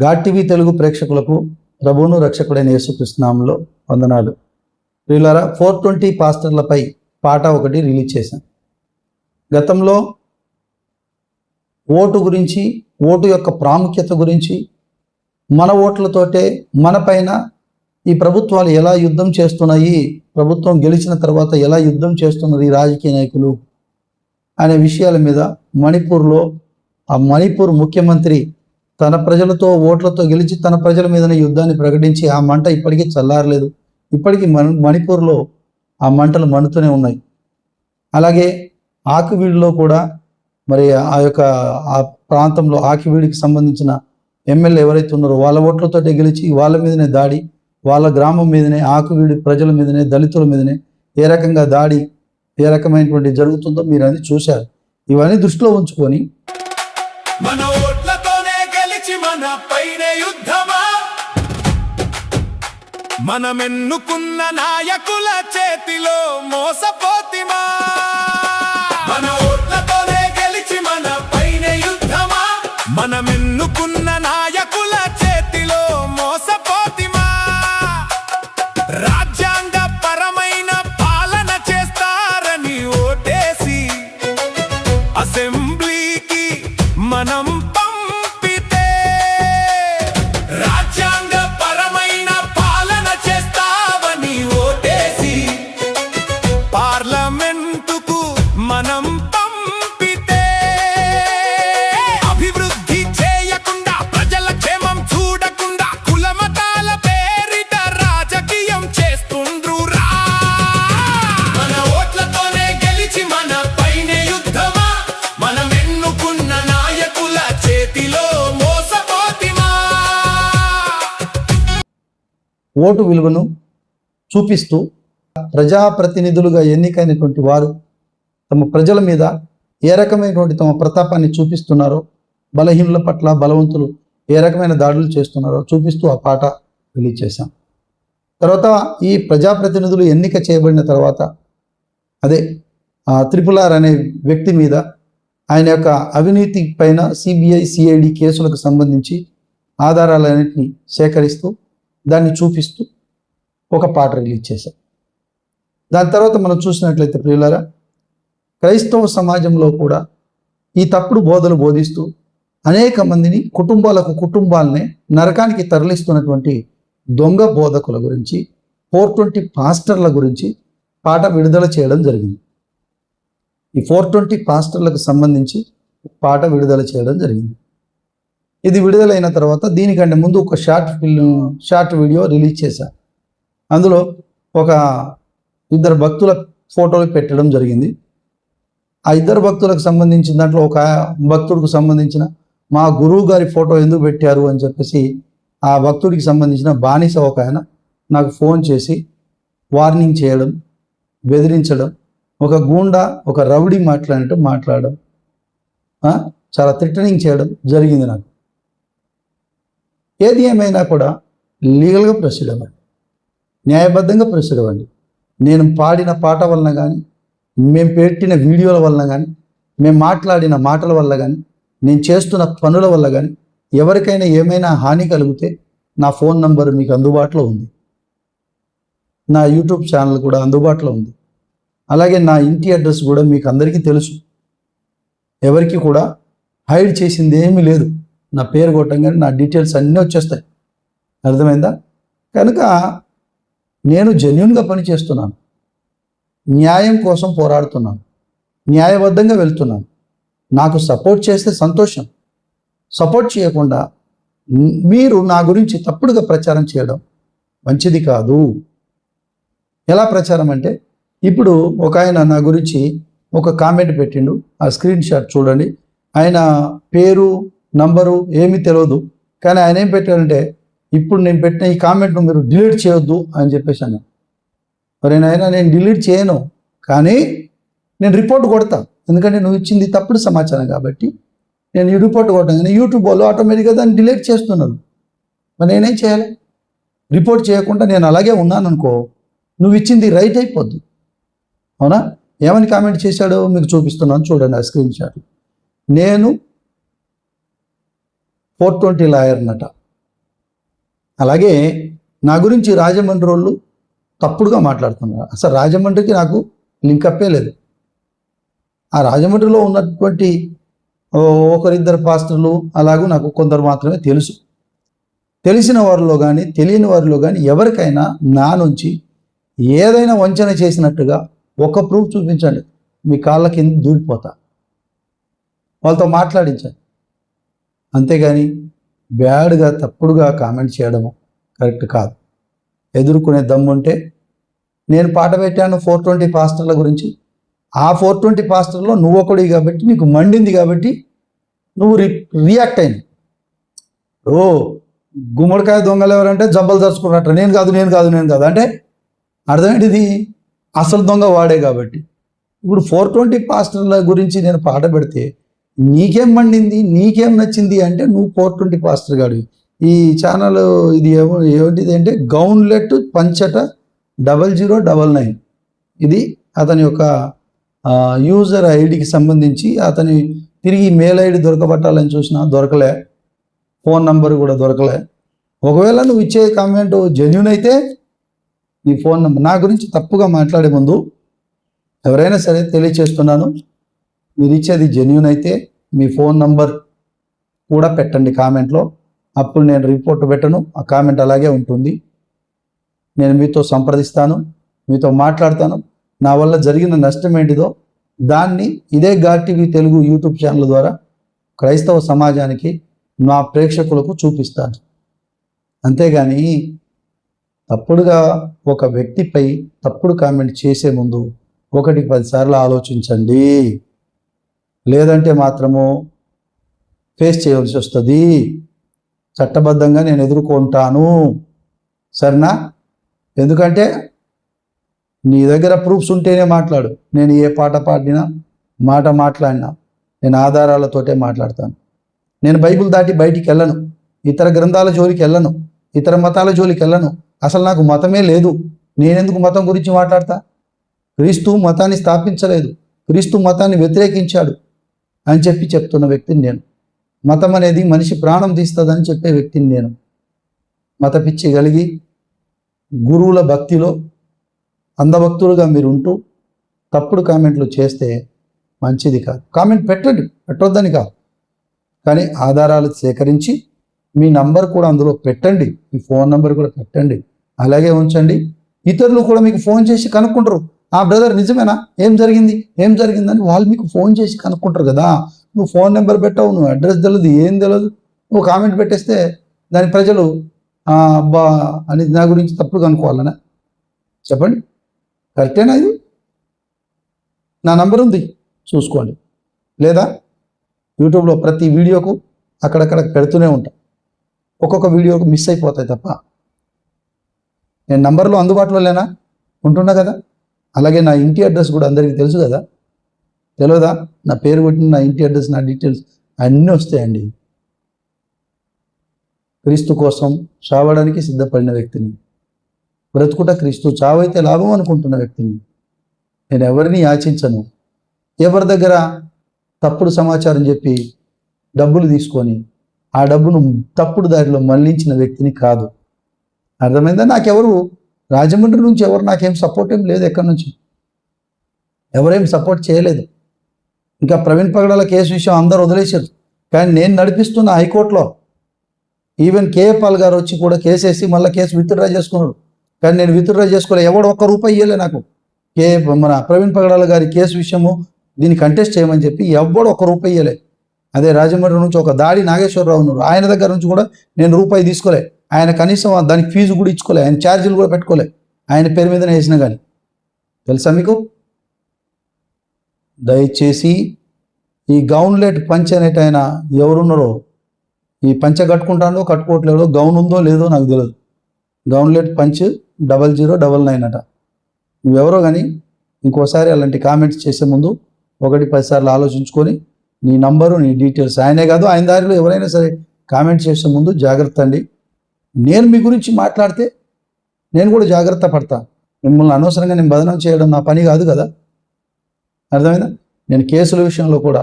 Ghat TV Telugu ప్రేక్షకులకు ప్రభువును రక్షకుడైన యేసుక్రీస్తు నామములో వందనాలు. ప్రియులారా, 420 పాస్టర్లపై పాట ఒకటి రిలీజ్ చేశాను. గతంలో ఓటు గురించి, ఓటు యొక్క ప్రాముఖ్యత గురించి, మన ఓట్లతోటే మన పైన ఈ ప్రభుత్వాలు ఎలా యుద్ధం చేస్తున్నాయి, ప్రభుత్వం గెలిచిన తర్వాత ఎలా యుద్ధం చేస్తున్నారు ఈ రాజకీయ నాయకులు అనే విషయాల మీద మణిపూర్లో ఆ మణిపూర్ ముఖ్యమంత్రి తన ప్రజలతో ఓట్లతో గెలిచి తన ప్రజల మీదనే యుద్ధాన్ని ప్రకటించి ఆ మంట ఇప్పటికీ చల్లారలేదు. ఇప్పటికీ మణిపూర్లో ఆ మంటలు మండుతూనే ఉన్నాయి. అలాగే ఆకివీడులో కూడా మరి ఆ ప్రాంతంలో ఆకివీడికి సంబంధించిన ఎమ్మెల్యే ఎవరైతే ఉన్నారో వాళ్ళ ఓట్లతోటే గెలిచి వాళ్ళ మీదనే దాడి, వాళ్ళ గ్రామం మీదనే, ఆకివీడి ప్రజల మీదనే, దళితుల మీదనే ఏ రకంగా దాడి, ఏ రకమైనటువంటి జరుగుతుందో మీరు అది చూశారు. ఇవన్నీ దృష్టిలో ఉంచుకొని మన ఓట్లతోనే గెలిచి మన పైన యుద్ధమా, మనమెన్నుకున్న నాయకుల చేతిలో మోసపోతిమా. మన ఓట్లతోనే గెలిచి మన పైన యుద్ధమా, మనమెన్నుకున్న నాయకుల చేతిలో మోసపోతిమా. రాజ్యాంగ పరమైన పాలన చేస్తారని ఓటేసి అసెంబ్లీకి మనం పంపితే, రాజ్యాంగ పరమైన పాలన చేస్తావని ఓటేసి పార్లమెంటుకు మనం పంపితే, అభివృద్ధి చేయకుండా, ప్రజల క్షేమం చూడకుండా, కులమతాల పేరిట రాజకీయం చేస్తుండ్రురా. మన ఓట్లతోనే గెలిచి మన పైన యుద్ధమా, మనం ఎన్నుకున్న నాయకుల చేతిలో మోసపోతిమా. ఓటు విలువను చూపిస్తూ ప్రజాప్రతినిధులుగా ఎన్నికైనటువంటి వారు తమ ప్రజల మీద ఏ రకమైనటువంటి తమ ప్రతాపాన్ని చూపిస్తున్నారో, బలహీనుల పట్ల బలవంతులు ఏ రకమైన దాడులు చేస్తున్నారో చూపిస్తూ ఆ పాట రిలీజ్ చేశాం. తర్వాత ఈ ప్రజాప్రతినిధులు ఎన్నిక చేయబడిన తర్వాత అదే త్రిపులార్ అనే వ్యక్తి మీద ఆయన యొక్క అవినీతి పైన సిబిఐ సిఐడి కేసులకు సంబంధించి ఆధారాలన్నింటినీ సేకరిస్తూ దాన్ని చూపిస్తూ ఒక పాట రిలీజ్ చేశాం. దాని తర్వాత మనం చూసినట్లయితే ప్రియులారా, క్రైస్తవ సమాజంలో కూడా ఈ తప్పుడు బోధలు బోధిస్తూ అనేక మందిని కుటుంబాలనే నరకానికి తరలిస్తున్నటువంటి దొంగ బోధకుల గురించి, 420 పాస్టర్ల గురించి పాట విడుదల చేయడం జరిగింది. ఈ 420 పాస్టర్లకు సంబంధించి పాట విడుదల చేయడం జరిగింది. ఇది విడుదలైన తర్వాత దీనికంటే ముందు ఒక షార్ట్ వీడియో రిలీజ్ చేశారు. అందులో ఒక ఇద్దరు భక్తుల ఫోటోలు పెట్టడం జరిగింది. ఆ ఇద్దరు భక్తులకు సంబంధించిన దాంట్లో ఒక భక్తుడికి సంబంధించిన మా గురువు గారి ఫోటో ఎందుకు పెట్టారు అని చెప్పేసి ఆ భక్తుడికి సంబంధించిన బానిస ఒక ఆయన నాకు ఫోన్ చేసి వార్నింగ్ చేయడం, బెదిరించడం, ఒక గూండా, ఒక రౌడీ మాట్లాడడం, చాలా థ్రెటనింగ్ చేయడం జరిగింది నాకు. ఏది ఏమైనా కూడా లీగల్గా ప్రొసీడ్ అవ్వండి, న్యాయబద్ధంగా ప్రొసీడ్ అవ్వండి. నేను పాడిన పాట వలన కానీ, మేము పెట్టిన వీడియోల వలన కానీ, మేము మాట్లాడిన మాటల వల్ల కానీ, నేను చేస్తున్న పనుల వల్ల కానీ ఎవరికైనా ఏమైనా హాని కలిగితే నా ఫోన్ నంబర్ మీకు అందుబాటులో ఉంది, నా యూట్యూబ్ ఛానల్ కూడా అందుబాటులో ఉంది. అలాగే నా ఇంటి అడ్రస్ కూడా మీకు అందరికీ తెలుసు. ఎవరికి కూడా హైడ్ చేసింది ఏమీ లేదు. నా పేరు కొట్టంగానే నా డీటెయిల్స్ అన్నీ వచ్చేస్తాయి. అర్థమైందా? కనుక నేను జెన్యూన్గా పనిచేస్తున్నాను, న్యాయం కోసం పోరాడుతున్నాను, న్యాయబద్ధంగా వెళ్తున్నాను. నాకు సపోర్ట్ చేస్తే సంతోషం, సపోర్ట్ చేయకుండా మీరు నా గురించి తప్పుడుగా ప్రచారం చేయడం మంచిది కాదు. ఎలా ప్రచారం అంటే, ఇప్పుడు ఒక ఆయన నా గురించి ఒక కామెంట్ పెట్టిండు, ఆ స్క్రీన్ షాట్ చూడండి. ఆయన పేరు నంబరు ఏమీ తెలియదు, కానీ ఆయన ఏం పెట్టారంటే, ఇప్పుడు నేను పెట్టిన ఈ కామెంట్ను మీరు డిలీట్ చేయొద్దు అని చెప్పేసి అన్నాను. మరి నాయనా, నేను డిలీట్ చేయను, కానీ నేను రిపోర్ట్ కొడతా. ఎందుకంటే నువ్వు ఇచ్చింది తప్పుడు సమాచారం కాబట్టి నేను ఈ రిపోర్ట్ కొట్టగానే యూట్యూబ్ వాళ్ళు ఆటోమేటిక్గా దాన్ని డిలీట్ చేస్తున్నారు. మరి నేనేం చేయాలి? రిపోర్ట్ చేయకుండా నేను అలాగే ఉన్నాను అనుకో, నువ్వు ఇచ్చింది రైట్ అయిపోద్ది. అవునా? ఏమని కామెంట్ చేశాడో మీకు చూపిస్తున్నాను చూడండి ఆ స్క్రీన్ షాట్. నేను 420 లాయర్ నట, అలాగే నా గురించి రాజమండ్రి వాళ్ళు తప్పుడుగా మాట్లాడుతున్నారు. అసలు రాజమండ్రికి నాకు లింకప్పే లేదు. ఆ రాజమండ్రిలో ఉన్నటువంటి ఒకరిద్దరు పాస్టర్లు అలాగూ నాకు కొందరు మాత్రమే తెలుసు. తెలిసిన వారిలో కానీ తెలియని వారిలో కానీ ఎవరికైనా నా నుంచి ఏదైనా వంచన చేసినట్టుగా ఒక ప్రూఫ్ చూపించండి, మీ కాళ్ళ కింద దూరిపోతా. వాళ్ళతో మాట్లాడించండి. అంతేగాని బ్యాడ్గా తప్పుడుగా కామెంట్ చేయడము కరెక్ట్ కాదు. ఎదుర్కొనే దమ్ముంటే నేను పాట పెట్టాను 420 పాస్టర్ల గురించి. ఆ 420 పాస్టర్లో నువ్వు ఒకటి కాబట్టి నీకు మండింది కాబట్టి నువ్వు రియాక్ట్ అయినావు. ఓ గుమ్మడికాయ దొంగలు ఎవరంటే జబ్బలు దరుచుకున్నట్ట, నేను కాదు అంటే అర్థమేంటిది? అసలు దొంగ వాడే కాబట్టి. ఇప్పుడు 420 పాస్టర్ల గురించి నేను పాట పెడితే నీకేం మండింది, నీకేం నచ్చింది అంటే నువ్వు 420 పాస్టర్ గాడివి. ఈ ఛానల్ ఇది ఏమిటిది అంటే గౌన్లెట్ పంచట 0099. ఇది అతని యొక్క యూజర్ ఐడికి సంబంధించి అతని తిరిగి మెయిల్ ఐడి దొరకబట్టాలని చూసినా దొరకలే, ఫోన్ నంబర్ కూడా దొరకలే. ఒకవేళ నువ్వు ఇచ్చే కామెంట్ జెన్యూన్ అయితే నీ ఫోన్ నెంబర్. నా గురించి తప్పుగా మాట్లాడే ముందు ఎవరైనా సరే తెలియచేస్తున్నాను, మీరు ఇచ్చేది జెన్యూన్ అయితే మీ ఫోన్ నంబర్ కూడా పెట్టండి కామెంట్లో. అప్పుడు నేను రిపోర్ట్ పెట్టను, ఆ కామెంట్ అలాగే ఉంటుంది. నేను మీతో సంప్రదిస్తాను, మీతో మాట్లాడతాను. నా వల్ల జరిగిన నష్టం ఏంటిదో దాన్ని ఇదే God TV Telugu YouTube channel ద్వారా క్రైస్తవ సమాజానికి, నా ప్రేక్షకులకు చూపిస్తాను. అంతేగాని తప్పుడుగా ఒక వ్యక్తిపై తప్పుడు కామెంట్ చేసే ముందు 1-10 సార్లు ఆలోచించండి. లేదంటే మాత్రము ఫేస్ చేయవలసి వస్తుంది. చట్టబద్ధంగా నేను ఎదుర్కొంటాను, సరేనా? ఎందుకంటే నీ దగ్గర ప్రూఫ్స్ ఉంటేనే మాట్లాడు. నేను ఏ పాట పాడినా మాట మాట్లాడినా నేను ఆధారాలతోటే మాట్లాడతాను. నేను బైబిల్ దాటి బయటికి వెళ్ళను, ఇతర గ్రంథాల జోలికి వెళ్ళను, ఇతర మతాల జోలికి వెళ్ళను. అసలు నాకు మతమే లేదు. నేనెందుకు మతం గురించి మాట్లాడతా? క్రీస్తు మతాన్ని స్థాపించలేదు, క్రీస్తు మతాన్ని వ్యతిరేకించాడు అని చెప్తున్న వ్యక్తిని నేను. మతం అనేది మనిషి ప్రాణం తీస్తుందని చెప్పే వ్యక్తిని నేను. మత పిచ్చి కలిగి గురువుల భక్తిలో అంధభక్తులుగా మీరు ఉంటూ తప్పుడు కామెంట్లు చేస్తే మంచిది కాదు. కామెంట్ పెట్టొద్దని కాదు, కానీ ఆధారాలు సేకరించి మీ నంబర్ కూడా అందులో పెట్టండి, మీ ఫోన్ నంబర్ కూడా పెట్టండి, అలాగే ఉంచండి. ఇతరులు కూడా మీకు ఫోన్ చేసి కనుక్కుంటారు, ఆ బ్రదర్ నిజమేనా, ఏం జరిగిందని వాళ్ళు మీకు ఫోన్ చేసి కనుక్కుంటారు కదా. నువ్వు ఫోన్ నెంబర్ పెట్టావు, నువ్వు అడ్రస్ తెలియదు, ఏం తెలియదు, నువ్వు కామెంట్ పెట్టేస్తే దాని ప్రజలు అబ్బా అని నా గురించి తప్పుడు కనుక్కోవాలనా? చెప్పండి, కరెక్టేనా? ఇది నా నంబర్ ఉంది, చూసుకోండి. లేదా యూట్యూబ్లో ప్రతి వీడియోకు అక్కడక్కడ పెడుతూనే ఉంటా. ఒక్కొక్క వీడియోకు మిస్ అయిపోతాయి తప్ప నేను నంబర్లో అందుబాటులో లేనా, ఉంటున్నా కదా. అలాగే నా ఇంటి అడ్రస్ కూడా అందరికీ తెలుసు కదా, తెలియదా? నా పేరు కొట్టిన నా ఇంటి అడ్రస్, నా డీటెయిల్స్ అన్నీ వస్తాయండి. క్రీస్తు కోసం చావడానికి సిద్ధపడిన వ్యక్తిని, బ్రతుకుట క్రీస్తు, చావైతే లాభం అనుకుంటున్న వ్యక్తిని. నేను ఎవరిని యాచించను. ఎవరి దగ్గర తప్పుడు సమాచారం చెప్పి డబ్బులు తీసుకొని ఆ డబ్బును తప్పుడు దారిలో మళ్లించిన వ్యక్తిని కాదు. అర్థమైందా? నాకెవరు రాజమండ్రి నుంచి ఎవరు నాకేం సపోర్ట్ ఏం లేదు, ఎక్కడి నుంచి ఎవరేం సపోర్ట్ చేయలేదు. ఇంకా ప్రవీణ్ పగడాల కేసు విషయం అందరూ వదిలేశారు, కానీ నేను నడిపిస్తున్న హైకోర్టులో ఈవెన్ కేఏ పాల్ గారు వచ్చి కూడా కేసు వేసి మళ్ళీ కేసు విత్డ్రా చేసుకున్నాడు. కానీ నేను విత్డ్రా చేసుకోలే, ఎవడు ₹1 ఇవ్వలే నాకు. మన ప్రవీణ్ పగడాల గారి కేసు విషయము దీన్ని కంటెస్ట్ చేయమని చెప్పి ఎవడు ₹1 ఇవ్వలే. అదే రాజమండ్రి నుంచి ఒక దాడి నాగేశ్వరరావు ఉన్నారు, ఆయన దగ్గర నుంచి కూడా నేను ₹1 తీసుకోలే. ఆయన కనీసం దానికి ఫీజు కూడా ఇచ్చుకోలే, ఆయన ఛార్జీలు కూడా పెట్టుకోలే, ఆయన పేరు మీదనే వేసిన. కానీ తెలుసా మీకు? దయచేసి ఈ గౌన్లెట్ పంచ్ అనేట ఆయన ఎవరున్నారో, ఈ పంచ కట్టుకోవట్లేదో, గౌన్ ఉందో లేదో నాకు తెలియదు. గౌన్లెట్ పంచ్ 0099 అట. నువ్వెవరో కానీ ఇంకోసారి అలాంటి కామెంట్స్ చేసే ముందు 1-10 సార్లు ఆలోచించుకొని నీ నంబరు, నీ డీటెయిల్స్, ఆయనే కాదు ఆయన దారిలో ఎవరైనా సరే కామెంట్ చేసే ముందు జాగ్రత్త అండి. నేను మీ గురించి మాట్లాడితే నేను కూడా జాగ్రత్త పడతా. మిమ్మల్ని అనవసరంగా నేను బదనం చేయడం నా పని కాదు కదా. అర్థమైందా? నేను కేసుల విషయంలో కూడా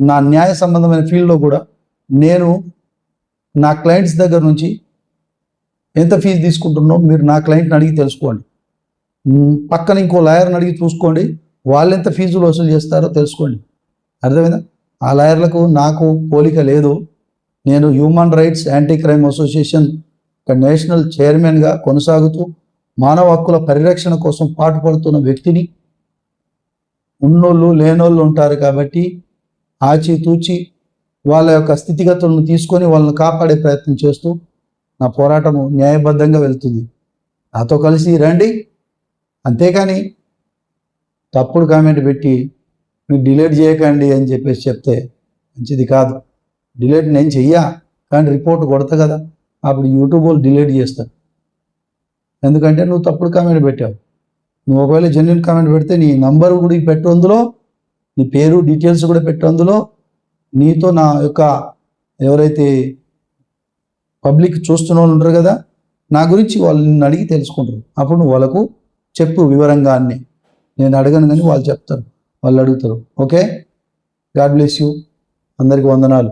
నా న్యాయ సంబంధమైన ఫీల్డ్లో కూడా నేను నా క్లయింట్స్ దగ్గర నుంచి ఎంత ఫీజు తీసుకుంటున్నావు మీరు నా క్లయింట్ని అడిగి తెలుసుకోండి. పక్కన ఇంకో లాయర్ని అడిగి చూసుకోండి, వాళ్ళు ఎంత ఫీజులు వసూలు చేస్తారో తెలుసుకోండి. అర్థమైందా? ఆ లాయర్లకు నాకు పోలిక లేదు. నేను human rights anti crime association ఒక నేషనల్ చైర్మన్గా కొనసాగుతూ మానవ హక్కుల పరిరక్షణ కోసం పాటుపడుతున్న వ్యక్తిని. ఉన్నోళ్ళు లేనోళ్ళు ఉంటారు కాబట్టి ఆచితూచి వాళ్ళ యొక్క స్థితిగతులను తీసుకొని వాళ్ళని కాపాడే ప్రయత్నం చేస్తూ నా పోరాటము న్యాయబద్ధంగా వెళ్తుంది. నాతో కలిసి రండి. అంతేకాని తప్పుడు కామెంట్ పెట్టి మీరు డిలీట్ చేయకండి అని చెప్పేసి చెప్తే మంచిది కాదు. డిలీట్ నేను చెయ్యా, కానీ రిపోర్ట్ కొడతా కదా, అప్పుడు యూట్యూబ్ వాళ్ళు డిలీట్ చేస్తారు. ఎందుకంటే నువ్వు తప్పుడు కామెంట్ పెట్టావు. నువ్వు ఒకవేళ జెన్యున్ కామెంట్ పెడితే నీ నంబర్ కూడా పెట్టు, అందులో నీ పేరు డీటెయిల్స్ కూడా పెట్టు, అందులో నీతో నా యొక్క ఎవరైతే పబ్లిక్ చూస్తున్న వాళ్ళు ఉంటారు కదా, నా గురించి వాళ్ళు నిన్ను అడిగి తెలుసుకుంటారు. అప్పుడు నువ్వు వాళ్ళకు చెప్పు వివరంగా అన్నీ. నేను అడగను కానీ వాళ్ళు చెప్తారు, వాళ్ళు అడుగుతారు. Okay, God bless you. అందరికీ వందనాలు.